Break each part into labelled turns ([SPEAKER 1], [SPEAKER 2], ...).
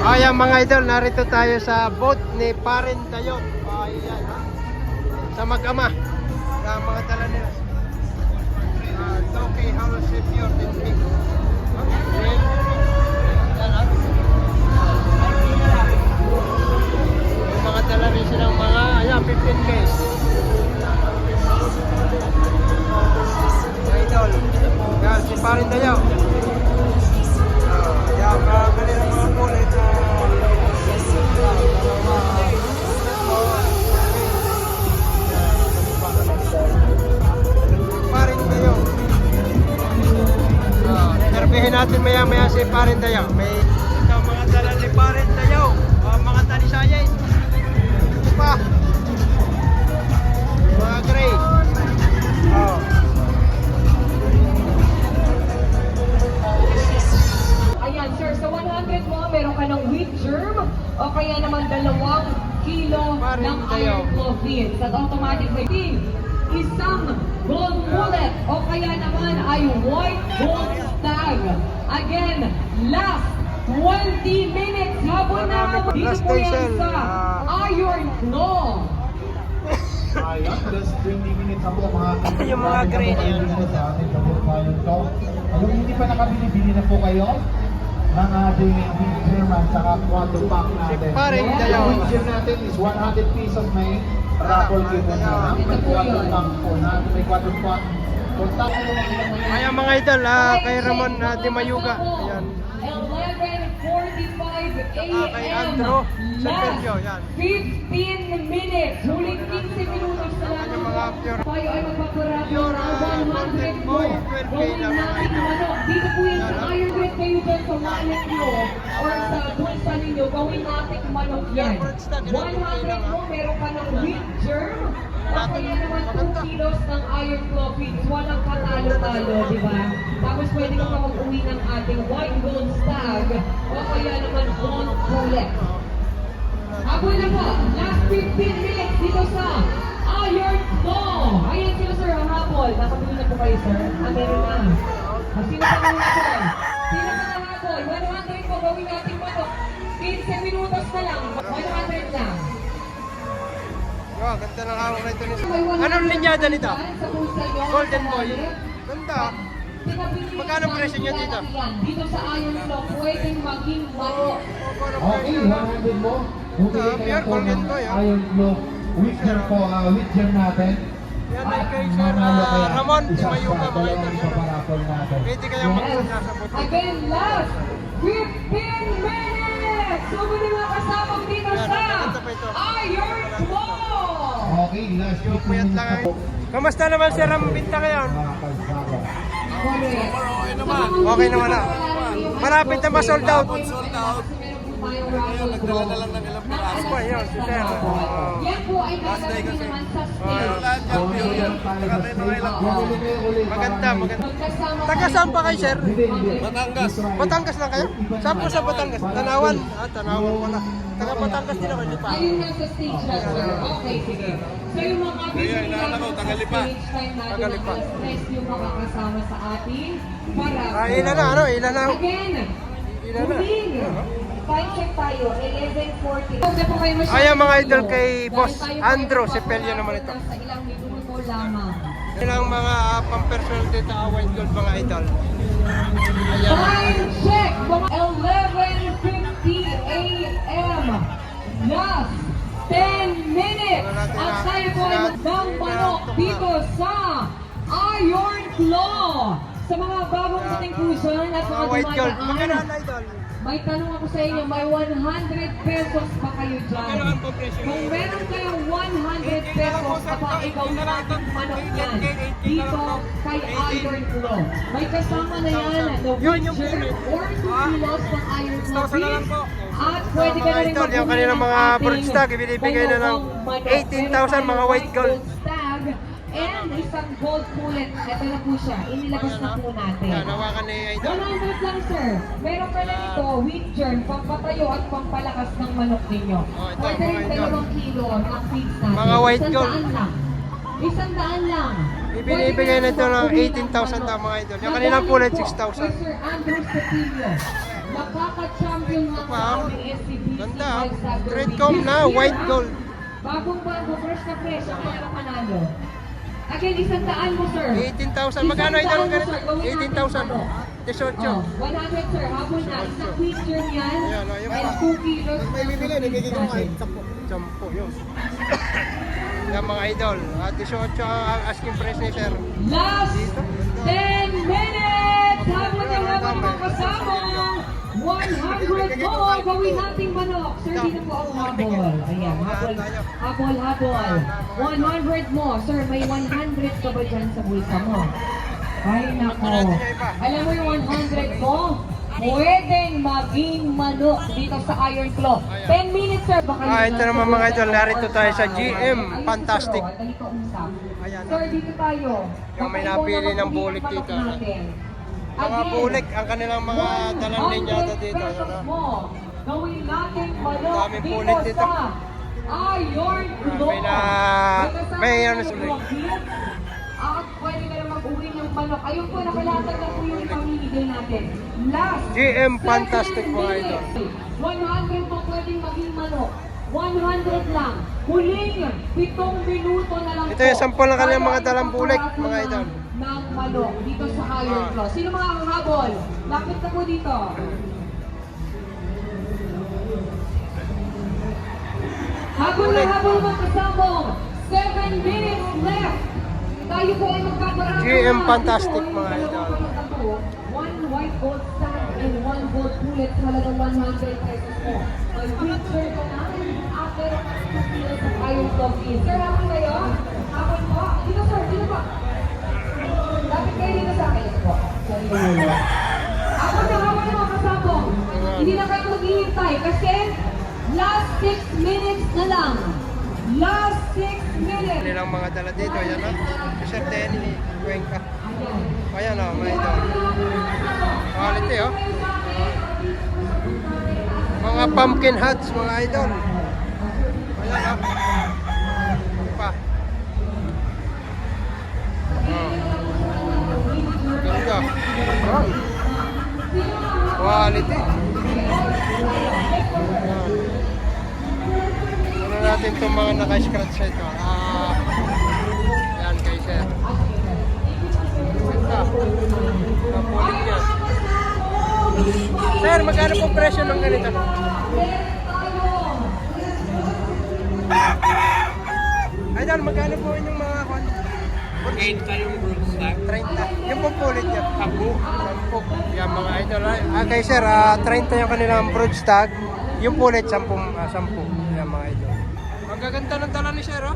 [SPEAKER 1] Ayan mga idol, narito tayo sa boat ni Parin Tayo. Ayan ha. Sa mag-ama. Sa mga dala nila. Toki, how to save your technique. Ayan ha. Yung mga dala nila silang mga, ayan, 15K. Idol. Ayan, si Parin Tayo. Ayan, kanilang mga kulit. Parin Tayo. Interbihin natin maya-maya si Parin Tayo. May ito mga dala ni Parin Tayo. Mga talisayay. Ito pa. Mga gray.
[SPEAKER 2] Ayan, sir, sa 100 mo, meron ka ng wheat germ o kaya naman 2 kilo ng iron claw beans. At automatic may team, isang gold mullet o kaya naman ay white gold stag. Again, last 20 minutes. Habon na habon. Dito po yan sa iron claw.
[SPEAKER 3] Ayan, just 20 minutes na po mga kapatid.
[SPEAKER 1] Yung mga gray na yun.
[SPEAKER 3] Sa ating kabukayan to. Kung hindi pa nakabili-bili na po kayo ng ating German saka quadro pack natin.
[SPEAKER 1] Si Parin Tayo.
[SPEAKER 3] Yung German natin is 100 pesos may raffle kit na siya. May quadro pack po na. May quadro pack. Kontak po
[SPEAKER 1] Ayan mga idol, kay Ramon Di Mayuga. Ayan.
[SPEAKER 2] 11:45
[SPEAKER 1] Kay
[SPEAKER 2] a.m.
[SPEAKER 1] Andrew sa
[SPEAKER 2] Last
[SPEAKER 1] Pedro, yan.
[SPEAKER 2] 15 minutes. Huling 15 minutos na lang.
[SPEAKER 1] Yung mga pure.
[SPEAKER 2] Tayo ay magpaparap
[SPEAKER 1] Pure,
[SPEAKER 2] ng 100 mo.
[SPEAKER 1] 12K
[SPEAKER 2] Gawin
[SPEAKER 1] na mga
[SPEAKER 2] natin
[SPEAKER 1] idol.
[SPEAKER 2] ano. Dito po yan sa iron grade kayo dyan sa wallet nyo or sa bulsa ninyo. Gawin natin manok yan. 100 mo, meron ka ng wheat germ. O kaya naman 2 kilos ng iron claw beans. Walang katalo-talo, di ba? Tapos pwede ka pa mag-uwi ng ating white gold stag o kaya naman gold bullet. Ako na po, last 15 minutes dito sa Iron Claw. Ayan sila sir, ang hapol. Nakabili na po kayo sir? Meron na. Sino pa muna sir? Sino pa na hapol? 100 po, gawin natin po ito. 15 minutos na lang. 100 lang.
[SPEAKER 1] Wow, ganda ng hawak na ito nito. Anong linyada nito?
[SPEAKER 2] Sa bulsa nyo,
[SPEAKER 1] Golden
[SPEAKER 2] sa
[SPEAKER 1] boy.
[SPEAKER 2] wallet.
[SPEAKER 1] Ganda.
[SPEAKER 2] Pinabili
[SPEAKER 1] Magkano
[SPEAKER 2] natin
[SPEAKER 1] presyo niya dito?
[SPEAKER 2] yan. Dito sa Iron Claw, pwedeng maging manok.
[SPEAKER 3] Okay, 100 mo. Bumili kayo po
[SPEAKER 1] Golden
[SPEAKER 3] ng
[SPEAKER 1] boy,
[SPEAKER 3] Iron Claw wheat germ po, wheat germ natin.
[SPEAKER 1] Yan
[SPEAKER 3] At
[SPEAKER 1] ay kay Sir
[SPEAKER 3] manalo kaya
[SPEAKER 1] Ramon Di
[SPEAKER 3] isa
[SPEAKER 1] Mayuga
[SPEAKER 3] sa
[SPEAKER 1] mga
[SPEAKER 3] dalawang
[SPEAKER 1] idol.
[SPEAKER 3] ipaparaffle natin.
[SPEAKER 1] Pwede kayong magpunta sa buti.
[SPEAKER 2] Again, last 15 minutes! So, muli mga kasama dito
[SPEAKER 1] Yan,
[SPEAKER 2] sa
[SPEAKER 1] maganda pa ito.
[SPEAKER 2] Iron Claw!
[SPEAKER 3] Okay, last 15
[SPEAKER 1] Puyat
[SPEAKER 3] minutes
[SPEAKER 1] lang
[SPEAKER 3] na
[SPEAKER 1] ay.
[SPEAKER 3] po.
[SPEAKER 1] Kamusta naman si Ram Binta ngayon?
[SPEAKER 3] Mga kalsada.
[SPEAKER 2] Correct.
[SPEAKER 1] Okay naman na. Malapit na ma-sold out.
[SPEAKER 2] Sold out.
[SPEAKER 4] Nagdala na lang ng ilang piraso.
[SPEAKER 1] Ano ba yun? Si Sir.
[SPEAKER 2] Yan po ay nakalagay naman sa stage.
[SPEAKER 4] Lahat yung pure yan. Tagatay na kayo lang.
[SPEAKER 3] Bumili kayo ulit.
[SPEAKER 1] Maganda, maganda.
[SPEAKER 2] Magkasama
[SPEAKER 1] Taga saan pa kayo, Sir?
[SPEAKER 4] Batangas.
[SPEAKER 1] Batangas lang kayo? Saan po sa Batangas? Tanawan. Tanawan pala. Taga Batangas din ako, hindi pa.
[SPEAKER 2] Ayun na sa stage na, sir. Okay, sige. So yung mga
[SPEAKER 4] Kaya, inaala ko, Tagalipa.
[SPEAKER 2] stage time natin,
[SPEAKER 1] Tagalipa.
[SPEAKER 2] ang stress yung makakasama sa atin para...
[SPEAKER 1] Ilan na, ano? Ilan na?
[SPEAKER 2] Again,
[SPEAKER 1] Ilan na?
[SPEAKER 2] huling. Time check tayo, 11:40. Huwag na po kayo masyadong
[SPEAKER 1] Ayan mga idol
[SPEAKER 2] gulo.
[SPEAKER 1] kay
[SPEAKER 2] Dahil
[SPEAKER 1] Boss
[SPEAKER 2] tayo po
[SPEAKER 1] Andrew
[SPEAKER 2] ay
[SPEAKER 1] Sepelio naman ito.
[SPEAKER 2] Sa ilang minuto lamang.
[SPEAKER 1] Ilang mga pang-personal dito white gold mga idol. Ayan.
[SPEAKER 2] Time check, mga 11:50 a.m. Last 10 minutes. At tayo po ay magdang manok dito sa Iron Claw. Sa mga bagong dating po dyan at mga
[SPEAKER 1] White gold. Magkano
[SPEAKER 2] dumadaan.
[SPEAKER 1] ang idol?
[SPEAKER 2] May tanong ako sa inyo, may 100 pesos pa kayo dyan.
[SPEAKER 1] Magkano ang presyo?
[SPEAKER 2] Kung meron kayong 100 pesos, kapag ikaw nating manok yan, dito kay Iron Claw. May kasama na yan na
[SPEAKER 1] Yun, yung
[SPEAKER 2] wheat germ
[SPEAKER 1] pulit.
[SPEAKER 2] or 2 kilos ng Iron Claw
[SPEAKER 1] 6,000 na lang po.
[SPEAKER 2] at pwede ka na rin
[SPEAKER 1] Idol, yung kanilang mga bird stag, ibinibigay na ng 18,000 mga white gold.
[SPEAKER 2] Stag and isang gold pullet. Ito na po siya. Inilabas na po natin.
[SPEAKER 1] Yan, hawakan ni idol.
[SPEAKER 2] 100 lang sir. Meron ka na nito, wheat germ, pampatayo at pampalakas ng manok ninyo.
[SPEAKER 1] Oh, ito,
[SPEAKER 2] Pwede rin
[SPEAKER 1] mga idol.
[SPEAKER 2] 2 kilo ng feeds natin.
[SPEAKER 1] Mga white gold.
[SPEAKER 2] 100 lang. 100 lang.
[SPEAKER 1] Ibinibigay na ito ng 18,000 daw mga idol. Yung kanilang pullet, 6,000.
[SPEAKER 2] Sir Andrew Cepillo. Nakaka-champion nga
[SPEAKER 1] pa,
[SPEAKER 2] sa aming SCBC
[SPEAKER 1] ganda.
[SPEAKER 2] Five-Star
[SPEAKER 1] Threadcom
[SPEAKER 2] Derby.
[SPEAKER 1] na, white gold.
[SPEAKER 2] Bagong-bago, fresh na fresh, ang kanyang panalo. Again, 100 mo, sir.
[SPEAKER 1] 18,000. Magkano ito ang ganito? 18,000. 18.
[SPEAKER 2] 100, sir. Habol na. Isang quick germ yan.
[SPEAKER 1] Ayan, o, yung
[SPEAKER 2] And
[SPEAKER 1] pa.
[SPEAKER 2] 2 kilos.
[SPEAKER 1] May bibili, nabigay ko kahit 10 yun. Yan mga idol. 18 ang asking price ni sir.
[SPEAKER 2] Last 10 minutes! Habol na habol mga kasama. 100 mo. Gawin nating manok. Sir, dito po ang habol. Ayan, habol. Habol, habol. 100 mo. Sir, may 100 ka ba dyan sa bulsa mo? Ay, nako. Alam mo yung 100 mo? Pwedeng maging manok dito sa Iron Claw. 10 minutes, sir. Baka
[SPEAKER 1] Ito naman mga idol. Narito tayo sa GM Fantastic.
[SPEAKER 2] Ayan. Sir, dito tayo.
[SPEAKER 1] Yung may napili ng bulik dito. Mga bulik ang kanilang mga dalang linyada dito. Ano?
[SPEAKER 2] Gawin natin manok
[SPEAKER 1] Daming bulik dito.
[SPEAKER 2] sa Iron Claw.
[SPEAKER 1] May ano sulit.
[SPEAKER 2] At pwede ka na mag-uwi ng manok. Ayun po, nakalatag na po yung ipamimigay natin. Last
[SPEAKER 1] GM Fantastic
[SPEAKER 2] 7
[SPEAKER 1] mga idol.
[SPEAKER 2] minutes. 100 po pwedeng maging manok. 100 lang. Huling 7 minuto na lang
[SPEAKER 1] Ito yung sample ng kanilang mga dalang bulik, mga idol.
[SPEAKER 2] Ng manok dito sa Iron Claw. Sino mga habol? Lapit na po dito. Habol na habol mga kasabong. 7 minutes left. Tayo po ay magkakaraan.
[SPEAKER 1] GM Fantastic mga idol.
[SPEAKER 2] One white gold stamp and one gold bullet sa halagang 100 pesos po. May picture ka na after 2 kilos of Iron Claw is. Sir, hapon kayo? Hapon po? Dito sir, dito po. Lapit kayo dito sa akin po. Hapon na mga kasabong. Hindi na kayo maghihintay kasi last 6 minutes na lang. Last 6 minutes.
[SPEAKER 1] Kanilang mga dala dito. Ayan o. Si Sir Denny Cuenca. Ayan o mga idol. Quality o. Mga pumpkin hats mga idol. Ayan o. Pa. Ganda. Quality. Ano natin itong mga naka-scratch sa ito. Ayan kay sir. Ganda. Napulit niya. Sir, magkano po presyo ng ganito? Idol, magkano po inyong mga
[SPEAKER 4] 8 kayong broodstock.
[SPEAKER 1] 30. Yung pumpulit niya. 10. Yan mga idol. Kay sir, 30 yung kanilang broodstock. Yung pulit, 10. Yan mga idol. Ang gaganda ng dala ni sir, oh.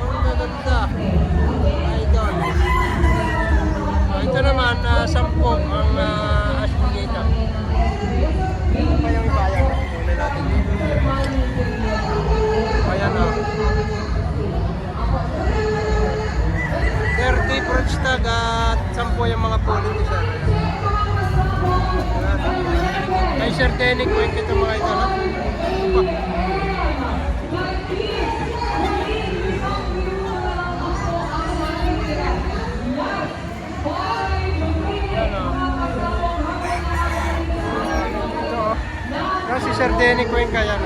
[SPEAKER 1] Ang gaganda. Idol. Ito naman, 10 ang asking dito. Ito pa yung ibayang. Kunin natin dito. Ayan o. 30 broodstock at 10 yung mga pulit ni sir. Kay Sir Denny Cuenca ito mga idol. Yan si Sir Denny Cuenca yan.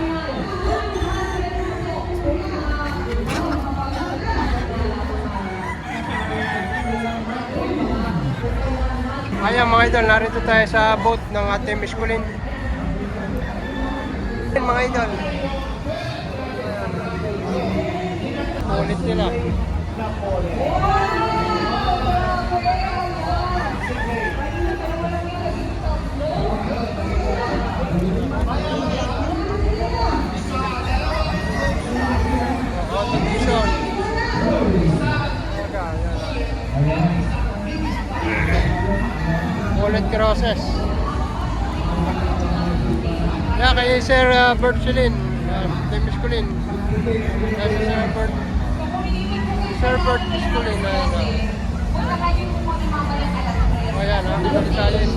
[SPEAKER 1] Ayan mga idol, narito tayo sa boat ng ating Miss Colleen. Mga idol. Ulit nila. Automation. Ulit crosses. Yeah, kay Sir Bert Chilin, Miss Colleen. Sir Bert Miss Colleen. Ayan, Visayas.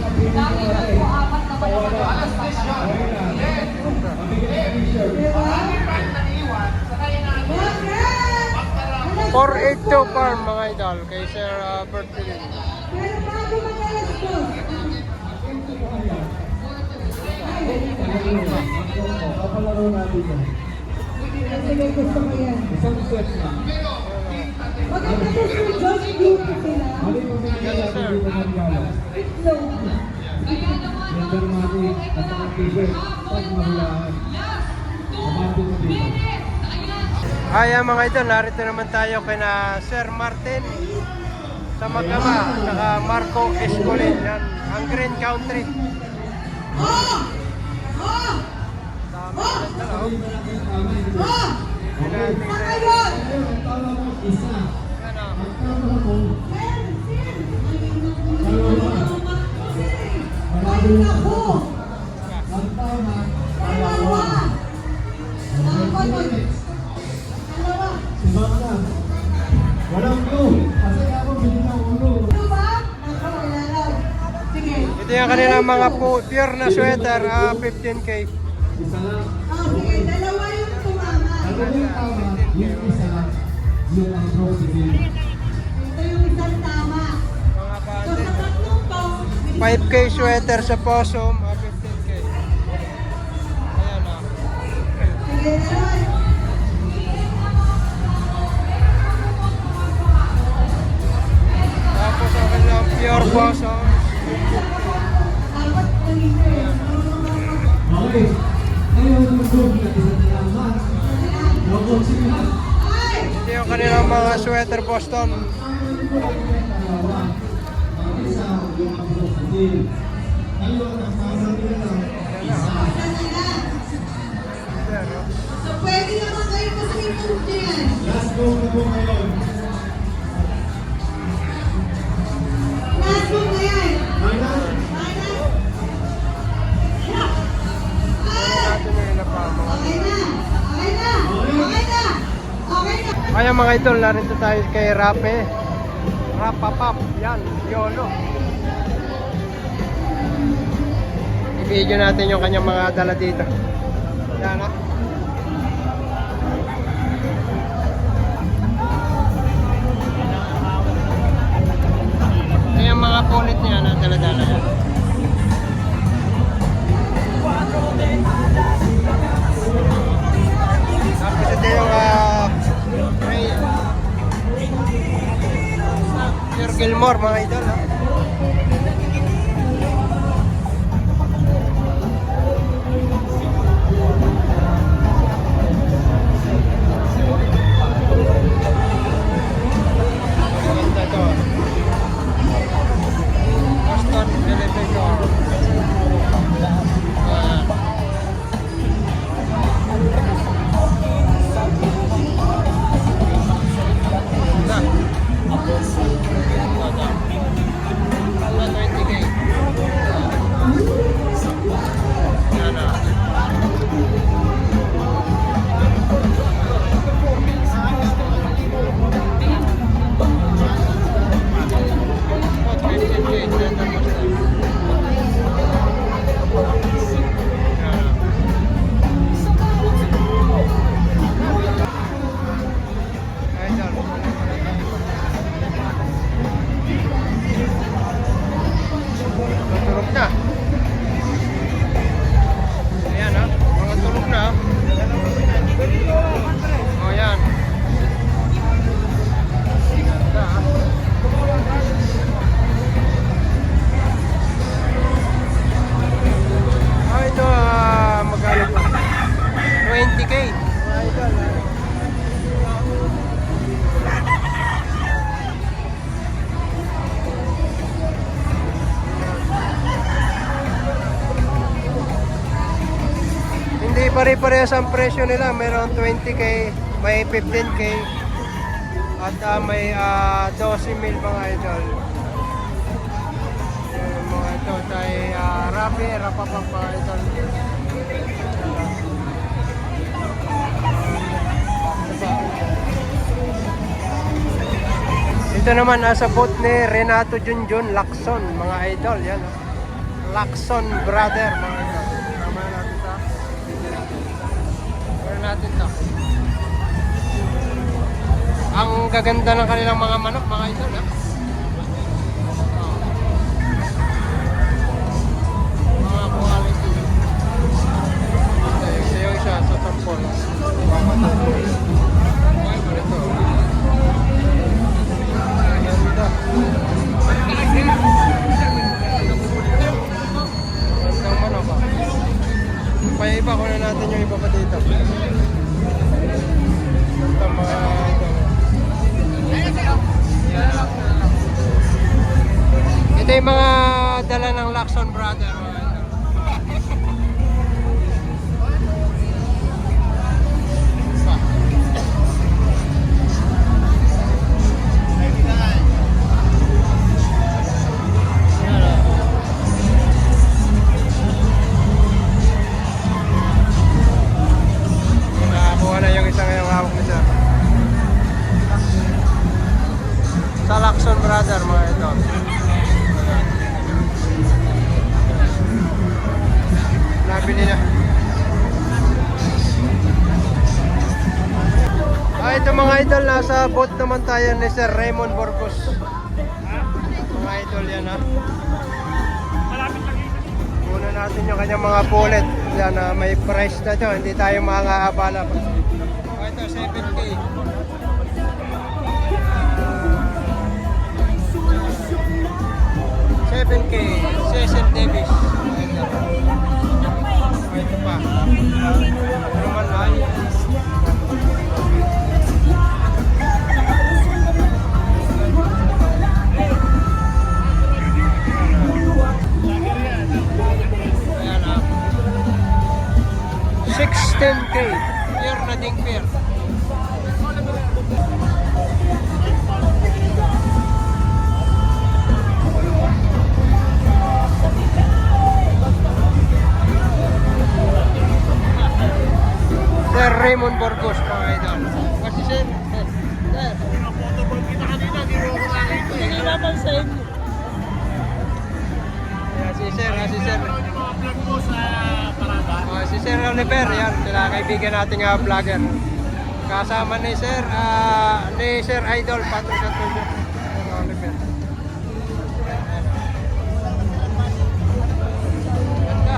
[SPEAKER 1] 482 farm mga idol kay Sir Bert Chilin.
[SPEAKER 2] Pero bago mag-alas 2.
[SPEAKER 3] Kapalaro natin yan.
[SPEAKER 2] Kasi may gusto ko yan.
[SPEAKER 3] Isang set na.
[SPEAKER 2] Maganda to Sir Josh Beauty sila.
[SPEAKER 3] Ano yung pamilya natin dito ng regalo?
[SPEAKER 2] So,
[SPEAKER 3] Gender matic at saka t-shirt. Pag mahulaan. Kamati mo dito.
[SPEAKER 1] Ayan mga idol, narito naman tayo kay na Sir Martin sa Magama, saka Marco Escolin, yan, ang Green Country. Dami ganda, oh.
[SPEAKER 3] Isa.
[SPEAKER 1] Yan, oh.
[SPEAKER 3] Ang tama mo. Marami na ako. Ang tama. Dalawa. Si Mama. Walang clue. Kasi ako binigyan ulo.
[SPEAKER 1] Ito yung kanilang mga pure na sweater, 15K.
[SPEAKER 3] Isa lang.
[SPEAKER 2] dalawa yung tumama.
[SPEAKER 3] Ano yung tama? Yung isa lang. Yung ang proxy.
[SPEAKER 2] Ito yung isang tama.
[SPEAKER 1] Mga
[SPEAKER 2] So,
[SPEAKER 1] bundle.
[SPEAKER 2] sa tatlong to,
[SPEAKER 1] 5K sweater sa Possum, 15K. Ayan, oh.
[SPEAKER 2] sige na lang.
[SPEAKER 1] Tapos ang kanilang pure Possum.
[SPEAKER 2] Apat na liter.
[SPEAKER 3] Okay. Ayaw ng group na isang tama. Loko sila.
[SPEAKER 2] Ay!
[SPEAKER 1] Ito yung kanilang mga sweater Boston.
[SPEAKER 3] Dalawa. Ang isa yung ang proxy. Ngayon, ang tama nila isa.
[SPEAKER 1] Ayan, oh.
[SPEAKER 2] So, pwede naman kayo mag-improve dyan.
[SPEAKER 3] Last go na po ngayon.
[SPEAKER 2] Last one na yan.
[SPEAKER 3] Final.
[SPEAKER 2] Final.
[SPEAKER 1] Natin yung ilan pa mga.
[SPEAKER 2] Okay na. Okay na. Okay na. Okay na.
[SPEAKER 1] Ayan mga idol, narito tayo kay Rape. Rapapap, yan, YOLO. I-video natin yung kanyang mga dala dito. Yan, ah. Ito yung mga pulit niya na dala-dala yan. Tapos ito yung Ray. Sir Gilmore mga idol, ha? Maganda ito. Boston Elevator. Ayan. Na. Na 20K. Yan, ah. Oh, 20K. Yan, tapos na. Yan, ah. Idol. Tulog na. Ayan, ha. Mga tulog na. O, yan. Ganda, ha. Ito, magkano pa? 20K. Mga idol, ha. Hindi pare-parehas ang presyo nila. Meron 20K, may 15K, at may 12,000 mga idol. Mga ito tayo Rapi, Rapapap mga idol. Ito naman nasa booth ni Renato Junjun Lacson mga idol. Yan, oh. Lacson brother mga idol. Tama natin ito. Meron natin ito. Ang gaganda ng kanilang mga manok mga idol, ha? Oh. iba, kunin natin yung iba pa dito. Ito mga ito. Ito yung mga dala ng Lacson Brother. Mga ito. Nakakuha na yung isang ngayong hawak nito. Sa Lacson Brother mga ito. Nabili na. Ito mga idol, nasa boat naman tayo ni Sir Raymond Borcos. Mga idol yan ha. Kunan natin yung kanyang mga bullet. Yan, may price na to, hindi tayo makakaabala pa. Ito, 7K. 7K, Cecil Davis. Ito pa. Naman ay. Ayan ah. 16K. Pure na ding pure. Sir Raymond Borcos, mga idol. Kasi sir,
[SPEAKER 4] Hindi napansin.
[SPEAKER 1] si sir. Si Sir Oliver, yan, sila kaibigan nating vlogger. Kasama ni Sir Idol, Patrick Antonio. Sir Oliver. Ganda.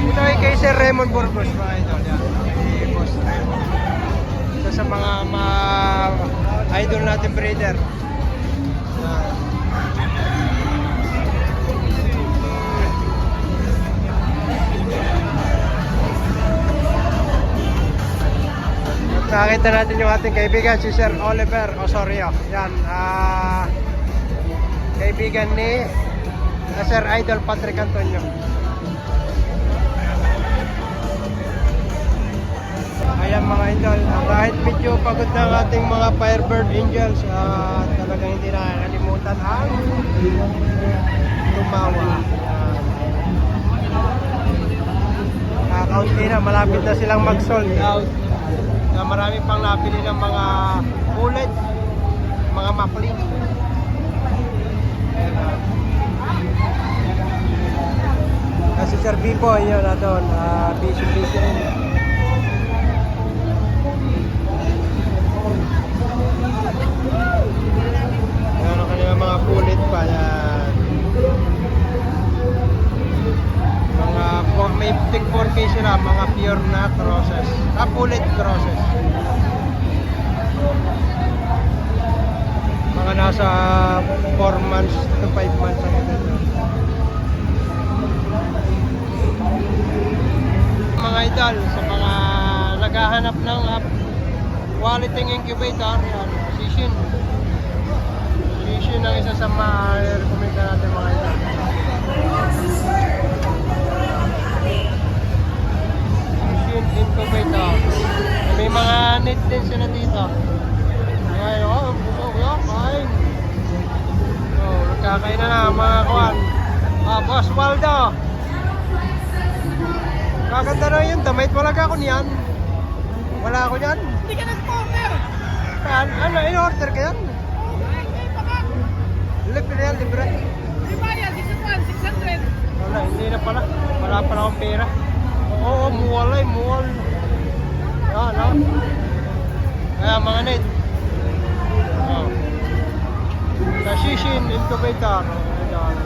[SPEAKER 1] Ito ay kay Sir Raymond Borcos, mga idol. Yan, si Boss Raymond. Ito sa mga idol natin breeder. Yan. Nakita natin yung ating kaibigan, si Sir Oliver Osorio. Yan, kaibigan ni Sir Idol Patrick Antonio. Ayan mga idol, kahit medyo pagod na ang ating mga Firebird Angels, talagang hindi nakakalimutan ang tumawa. Kaunti na, malapit na silang mag-sold out. Marami pang napili ng mga bullet, mga makli. Kasi Sir Bipo, yun na doon, busy rin. Ano kanila mga bullet pa yan. May tig 4K sila, mga pure na crosses. Bullet crosses. Mga nasa 4 months to 5 months ang ito. Mga idol, sa mga naghahanap ng quality incubator, yan, Sishin. Sishin ang isa sa ma-recommend natin mga idol. Incubator. May mga net din sila dito. Ayan, busog yun, kain. So, nagkakain na mga kuwan. Boss Waldo. Maganda na yun, damay talaga ako niyan. Wala ako niyan.
[SPEAKER 4] Hindi ka nag-order.
[SPEAKER 1] Ano, in-order ka yan? Libre yan, libre.
[SPEAKER 4] Di ba yan? 600.
[SPEAKER 1] Wala, hindi na pala. Wala pala akong pera. Oo, muwal. Yan, no? Kaya mga net. Sa Shishin Incubator. Ayan,